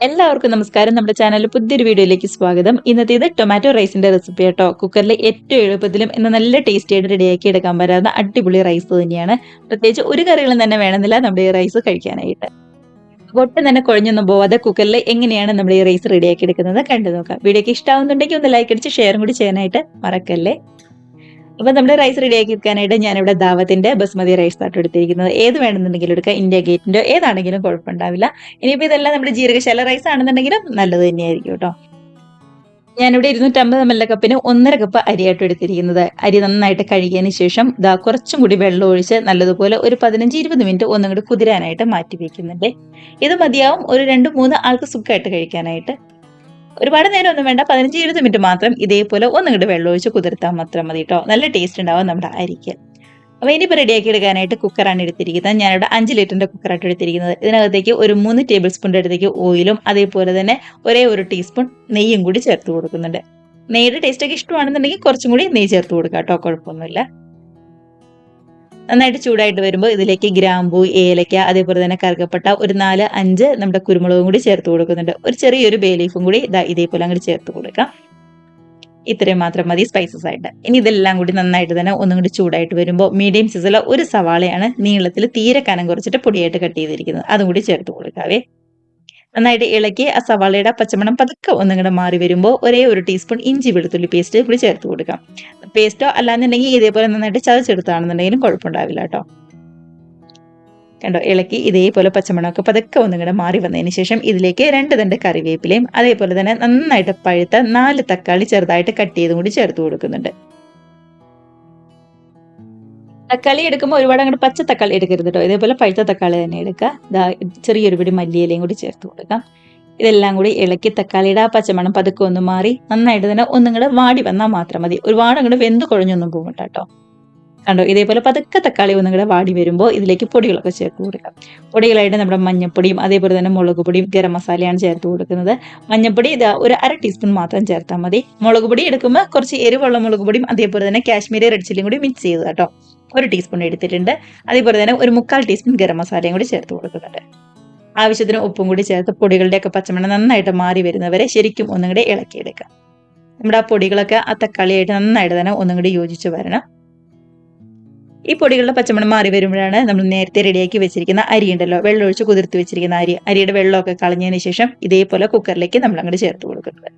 എല്ലാവർക്കും നമസ്കാരം. നമ്മുടെ ചാനലിൽ പുതിയൊരു വീഡിയോയിലേക്ക് സ്വാഗതം. ഇന്നത്തേത് ടൊമാറ്റോ റൈസിന്റെ റെസിപ്പി കേട്ടോ. കുക്കറിൽ ഏറ്റവും എളുപ്പത്തിലും എന്ന നല്ല ടേസ്റ്റി ആയിട്ട് റെഡിയാക്കി എടുക്കാൻ പറ്റാവുന്ന അടിപൊളി റൈസ് തന്നെയാണ്. പ്രത്യേകിച്ച് ഒരു കറികളും തന്നെ വേണമെന്നില്ല നമ്മുടെ ഈ റൈസ് കഴിക്കാനായിട്ട്. ഒട്ടും തന്നെ കുഴഞ്ഞൊന്നും പോവാതെ കുക്കറിൽ എങ്ങനെയാണ് നമ്മൾ ഈ റൈസ് റെഡിയാക്കി എടുക്കുന്നത് കണ്ടു നോക്കാം. വീഡിയോക്ക് ഇഷ്ടമാവുന്നുണ്ടെങ്കിൽ ഒന്ന് ലൈക്ക് അടിച്ച് ഷെയറും കൂടി ചെയ്യാനായിട്ട് മറക്കല്ലേ. അപ്പൊ നമ്മുടെ റൈസ് റെഡിയാക്കി എടുക്കാനായിട്ട് ഞാനിവിടെ ദാവത്തിന്റെ ബസ്മതി റൈസ് ആയിട്ട് എടുത്തിരിക്കുന്നത്. ഏത് വേണമെന്നുണ്ടെങ്കിലും എടുക്കുക, ഇന്ത്യ ഗേറ്റിന്റെ ഏതാണെങ്കിലും കുഴപ്പമുണ്ടാവില്ല. ഇനിയിപ്പോ ഇതെല്ലാം നമ്മുടെ ജീരകശാല റൈസ് ആണെന്നുണ്ടെങ്കിലും നല്ലത് തന്നെയായിരിക്കും കേട്ടോ. ഞാനിവിടെ 250 ml കപ്പിന് 1.5 കപ്പ് അരിയായിട്ട് എടുത്തിരിക്കുന്നത്. അരി നന്നായിട്ട് കഴുകിയതിന് ശേഷം കുറച്ചും കൂടി വെള്ളം ഒഴിച്ച് നല്ലതുപോലെ ഒരു 15-20 മിനിറ്റ് ഒന്നും കൂടി കുതിരാനായിട്ട് മാറ്റി വെക്കുന്നുണ്ട്. ഇത് മതിയാവും ഒരു 2-3 ആൾക്ക് സുഖമായിട്ട് കഴിക്കാനായിട്ട്. ഒരുപാട് നേരം ഒന്നും വേണ്ട, 15-20 മിനിറ്റ് മാത്രം ഇതേപോലെ ഒന്നുകൂടി വെള്ളം ഒഴിച്ച് കുതിർത്താൽ മാത്രം മതി കേട്ടോ. നല്ല ടേസ്റ്റ് ഉണ്ടാവും നമ്മുടെ അരിക്ക്. അപ്പോൾ ഇനിയിപ്പോൾ റെഡിയാക്കി എടുക്കാനായിട്ട് കുക്കറാണ് എടുത്തിരിക്കുന്നത്. ഞാനിവിടെ 5 ലിറ്ററിന്റെ കുക്കറായിട്ട് എടുത്തിരിക്കുന്നത്. ഇതിനകത്തേക്ക് ഒരു 3 ടേബിൾ സ്പൂണിന്റെ അടുത്തേക്ക് ഓയിലും അതേപോലെ തന്നെ ഒരേ ഒരു ടീസ്പൂൺ നെയ്യും കൂടി ചേർത്ത് കൊടുക്കുന്നുണ്ട്. നെയ്യുടെ ടേസ്റ്റ് ഒക്കെ ഇഷ്ടമാണെന്നുണ്ടെങ്കിൽ കുറച്ചും കൂടി നെയ്യ് ചേർത്ത് കൊടുക്കാം കേട്ടോ, കുഴപ്പമൊന്നുമില്ല. നന്നായിട്ട് ചൂടായിട്ട് വരുമ്പോൾ ഇതിലേക്ക് ഗ്രാമ്പൂ, ഏലക്ക, അതേപോലെ തന്നെ കറുകപ്പട്ട, ഒരു 4-5 നമ്മുടെ കുരുമുളകും കൂടി ചേർത്ത് കൊടുക്കുന്നുണ്ട്. ഒരു ചെറിയൊരു ബേ ലീഫും കൂടി ഇതേപോലെ അങ്ങോട്ട് ചേർത്ത് കൊടുക്കാം. ഇത്രയും മാത്രം മതി സ്പൈസസ് ആയിട്ട്. ഇനി ഇതെല്ലാം കൂടി നന്നായിട്ട് തന്നെ ഒന്നും കൂടി ചൂടായിട്ട് വരുമ്പോൾ മീഡിയം സൈസുള്ള ഒരു സവാളയാണ് നീളത്തിൽ തീരെ കനം കുറച്ചിട്ട് പൊടിയായിട്ട് കട്ട് ചെയ്തിരിക്കുന്നത്. അതും കൂടി ചേർത്ത് കൊടുക്കാവേ. നന്നായിട്ട് ഇളക്കി ആ സവാളയുടെ പച്ചമണം പതുക്കെ ഒന്നും കൂടെ മാറി വരുമ്പോൾ ഒരേ ഒരു ടീസ്പൂൺ ഇഞ്ചി വെളുത്തുള്ളി പേസ്റ്റ് കൂടി ചേർത്ത് കൊടുക്കാം. പേസ്റ്റോ അല്ലാന്നുണ്ടെങ്കിൽ ഇതേപോലെ നന്നായിട്ട് ചതച്ചെടുത്താണെന്നുണ്ടെങ്കിലും കുഴപ്പമുണ്ടാവില്ല കേട്ടോ. കണ്ടോ, ഇളക്കി ഇതേപോലെ പച്ചമണമൊക്കെ പതുക്കെ ഒന്നും കൂടെ മാറി വന്നതിന് ശേഷം ഇതിലേക്ക് 2 തണ്ട് കറിവേപ്പിലയും അതേപോലെ തന്നെ നന്നായിട്ട് പഴുത്ത 4 തക്കാളി ചെറുതായിട്ട് കട്ട് ചെയ്തും കൂടി ചേർത്ത് കൊടുക്കുന്നുണ്ട്. തക്കാളി എടുക്കുമ്പോൾ ഒരുപാട് അങ്ങോട്ട് പച്ച തക്കാളി എടുക്കരുത് കേട്ടോ. ഇതേപോലെ പഴുത്ത തക്കാളി തന്നെ എടുക്കുക. ചെറിയൊരു പിടി മല്ലിയിലയും കൂടി ചേർത്ത് കൊടുക്കാം. ഇതെല്ലാം കൂടി ഇളക്കി തക്കാളിയുടെ ആ പച്ചമണം പതുക്കെ ഒന്ന് മാറി നന്നായിട്ട് തന്നെ ഒന്നും കൂടെ വാടി വന്നാൽ മാത്രം മതി. ഒരുപാട് അങ്ങോട്ട് വെന്ത് കുഴഞ്ഞൊന്നും പോകണ്ട കേട്ടോ. കണ്ടോ, ഇതേപോലെ പതുക്കെ തക്കാളി ഒന്നും കൂടെ വാടി വരുമ്പോൾ ഇതിലേക്ക് പൊടികളൊക്കെ ചേർത്ത് കൊടുക്കാം. പൊടികളായിട്ട് നമ്മുടെ മഞ്ഞപ്പൊടിയും അതേപോലെ തന്നെ മുളക് പൊടിയും ഗരം മസാലയാണ് ചേർത്ത് കൊടുക്കുന്നത്. മഞ്ഞപ്പൊടി ഒരു 1/2 ടീസ്പൂൺ മാത്രം ചേർത്താൽ മതി. മുളക് പൊടി എടുക്കുമ്പോൾ കുറച്ച് എരിവുള്ള മുളക് പൊടിയും അതേപോലെ തന്നെ കാശ്മീരി റെഡ് ചില്ലിയും കൂടി മിക്സ് ചെയ്ത് കേട്ടോ. 1 ടീസ്പൂൺ എടുത്തിട്ടുണ്ട്. അതേപോലെ തന്നെ ഒരു 3/4 ടീസ്പൂൺ ഗരം മസാലയും കൂടി ചേർത്ത് കൊടുക്കുന്നുണ്ട്. ആവശ്യത്തിന് ഉപ്പും കൂടി ചേർത്ത് പൊടികളുടെയൊക്കെ പച്ചമണം നന്നായിട്ട് മാറി വരുന്നവരെ ശരിക്കും ഒന്നും കൂടി ഇളക്കിയെടുക്കാം. നമ്മുടെ ആ പൊടികളൊക്കെ ആ തക്കാളിയായിട്ട് നന്നായിട്ട് തന്നെ ഒന്നും കൂടി യോജിച്ച് വരണം. ഈ പൊടികളുടെ പച്ചമണം മാറി വരുമ്പോഴാണ് നമ്മൾ നേരത്തെ റെഡിയാക്കി വെച്ചിരിക്കുന്ന അരി ഉണ്ടല്ലോ, വെള്ളം ഒഴിച്ച് കുതിർത്ത് വെച്ചിരിക്കുന്ന അരിയുടെ വെള്ളമൊക്കെ കളഞ്ഞതിന് ശേഷം ഇതേപോലെ കുക്കറിലേക്ക് നമ്മൾ അങ്ങോട്ട് ചേർത്ത് കൊടുക്കുന്നത്.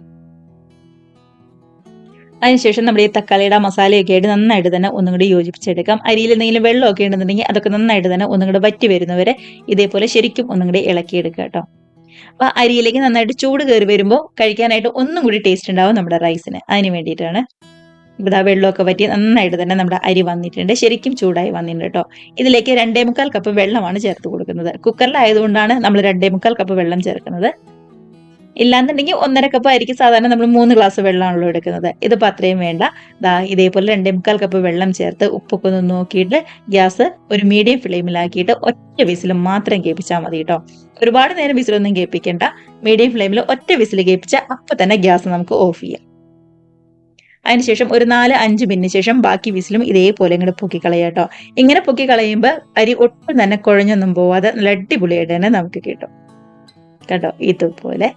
അതിനുശേഷം നമ്മുടെ ഈ തക്കാളിയുടെ മസാലയൊക്കെ ആയിട്ട് നന്നായിട്ട് തന്നെ ഒന്നും കൂടി യോജിപ്പിച്ചെടുക്കാം. അരിയിൽ എന്തെങ്കിലും വെള്ളമൊക്കെ ഉണ്ടെന്നുണ്ടെങ്കിൽ അതൊക്കെ നന്നായിട്ട് തന്നെ ഒന്നും കൂടെ വറ്റി വരുന്നവരെ ഇതേപോലെ ശരിക്കും ഒന്നും കൂടി ഇളക്കിയെടുക്കുക കേട്ടോ. അപ്പൊ അരിയിലേക്ക് നന്നായിട്ട് ചൂട് കയറി വരുമ്പോൾ കഴിക്കാനായിട്ട് ഒന്നും കൂടി ടേസ്റ്റ് ഉണ്ടാവും നമ്മുടെ റൈസിന്. അതിന് വേണ്ടിയിട്ടാണ്. ഇവിടെ വെള്ളമൊക്കെ വറ്റി നന്നായിട്ട് തന്നെ നമ്മുടെ അരി വന്നിട്ടുണ്ട്. ശരിക്കും ചൂടായി വന്നിട്ടുണ്ട് കേട്ടോ. ഇതിലേക്ക് 2.25 കപ്പ് വെള്ളമാണ് ചേർത്ത് കൊടുക്കുന്നത്. കുക്കറിലായതുകൊണ്ടാണ് നമ്മൾ 2.25 കപ്പ് വെള്ളം ചേർക്കുന്നത്. ഇല്ലാന്നുണ്ടെങ്കിൽ 1.5 കപ്പ് അരിക്ക് സാധാരണ നമ്മൾ 3 ഗ്ലാസ് വെള്ളമാണല്ലോ എടുക്കുന്നത്. ഇതിപ്പോൾ അത്രയും വേണ്ട. ഇതേപോലെ 2.25 കപ്പ് വെള്ളം ചേർത്ത് ഉപ്പൊക്കെ ഒന്ന് നോക്കിയിട്ട് ഗ്യാസ് ഒരു മീഡിയം ഫ്ലെയിമിലാക്കിയിട്ട് ഒറ്റ വിസിൽ മാത്രം കേൾപ്പിച്ചാൽ മതി കേട്ടോ. ഒരുപാട് നേരം വിസിലൊന്നും കേൾപ്പിക്കേണ്ട. മീഡിയം ഫ്ലെയിമിൽ ഒറ്റ വിസിൽ കേൾപ്പിച്ച അപ്പം തന്നെ ഗ്യാസ് നമുക്ക് ഓഫ് ചെയ്യാം. അതിനുശേഷം ഒരു 4-5 മിനിറ്റിന് ശേഷം ബാക്കി വിസിലും ഇതേപോലെ ഇങ്ങോട്ട് പൊക്കിക്കളയാം കേട്ടോ. ഇങ്ങനെ പൊക്കിക്കളയുമ്പോൾ അരി ഒട്ടും തന്നെ കുഴഞ്ഞൊന്നും പോവാതെ നല്ല അടിപൊളിയായിട്ട് തന്നെ നമുക്ക് കിട്ടും കേട്ടോ, ഇതുപോലെ.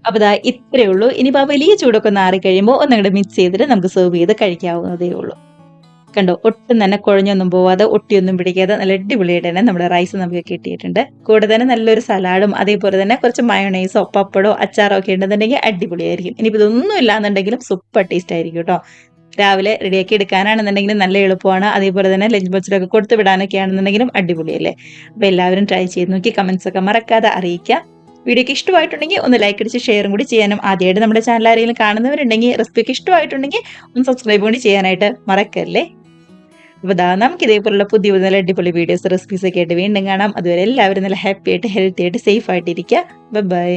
അപ്പൊ ഇത്രയേ ഉള്ളൂ. ഇനിയിപ്പോൾ വലിയ ചൂടൊക്കെ ഒന്ന് ആറിക്കഴിയുമ്പോൾ ഒന്നങ്ങോട്ട് മിക്സ് ചെയ്തിട്ട് നമുക്ക് സെർവ് ചെയ്ത് കഴിക്കാവുന്നതേ ഉള്ളൂ. കണ്ടോ, ഒട്ടും തന്നെ കുഴഞ്ഞൊന്നും പോവാതെ ഒട്ടിയൊന്നും പിടിക്കാതെ നല്ല അടിപൊളിയായിട്ട് തന്നെ നമ്മുടെ റൈസ് നമുക്ക് കിട്ടിയിട്ടുണ്ട്. കൂടെ തന്നെ നല്ലൊരു സലാഡും അതേപോലെ തന്നെ കുറച്ച് മയോണൈസോ പപ്പടോ അച്ചാറോ ഒക്കെ ഉണ്ടെന്നുണ്ടെങ്കിൽ അടിപൊളിയായിരിക്കും. ഇനിയിപ്പോൾ ഇതൊന്നും ഇല്ലാന്നുണ്ടെങ്കിലും സൂപ്പർ ടേസ്റ്റ് ആയിരിക്കും കേട്ടോ. രാവിലെ റെഡിയാക്കി എടുക്കാനാണെന്നുണ്ടെങ്കിലും നല്ല എളുപ്പമാണ്. അതേപോലെ തന്നെ ലഞ്ച് ബോക്സിലൊക്കെ കൊടുത്തു വിടാനൊക്കെ ആണെന്നുണ്ടെങ്കിലും അടിപൊളിയല്ലേ. അപ്പോൾ എല്ലാവരും ട്രൈ ചെയ്ത് നോക്കി കമന്റ്സ് ഒക്കെ മറക്കാതെ അറിയിക്കുക. വീഡിയോക്ക് ഇഷ്ടമായിട്ടുണ്ടെങ്കിൽ ഒന്ന് ലൈക്ക് അടിച്ച് ഷെയറും കൂടി ചെയ്യാനും, ആദ്യമായിട്ട് നമ്മുടെ ചാനൽ ആരെങ്കിലും കാണുന്നവരുണ്ടെങ്കിൽ റെസിപ്പിക്ക് ഇഷ്ടമായിട്ടുണ്ടെങ്കിൽ ഒന്ന് സബ്സ്ക്രൈബ് കൂടി ചെയ്യാനായിട്ട് മറക്കല്ലേ. അപ്പോൾ നമുക്ക് ഇതേപോലുള്ള പുതിയ പുതിയ നല്ല അടിപൊളി വീഡിയോസ് റെസിപ്പീസ് ഒക്കെ ആയിട്ട് വീണ്ടും കാണാം. അതുവരെ എല്ലാവരും നല്ല ഹാപ്പി ആയിട്ട് ഹെൽത്തി ആയിട്ട് സേഫ് ആയിട്ടിരിക്കുക. ബൈ.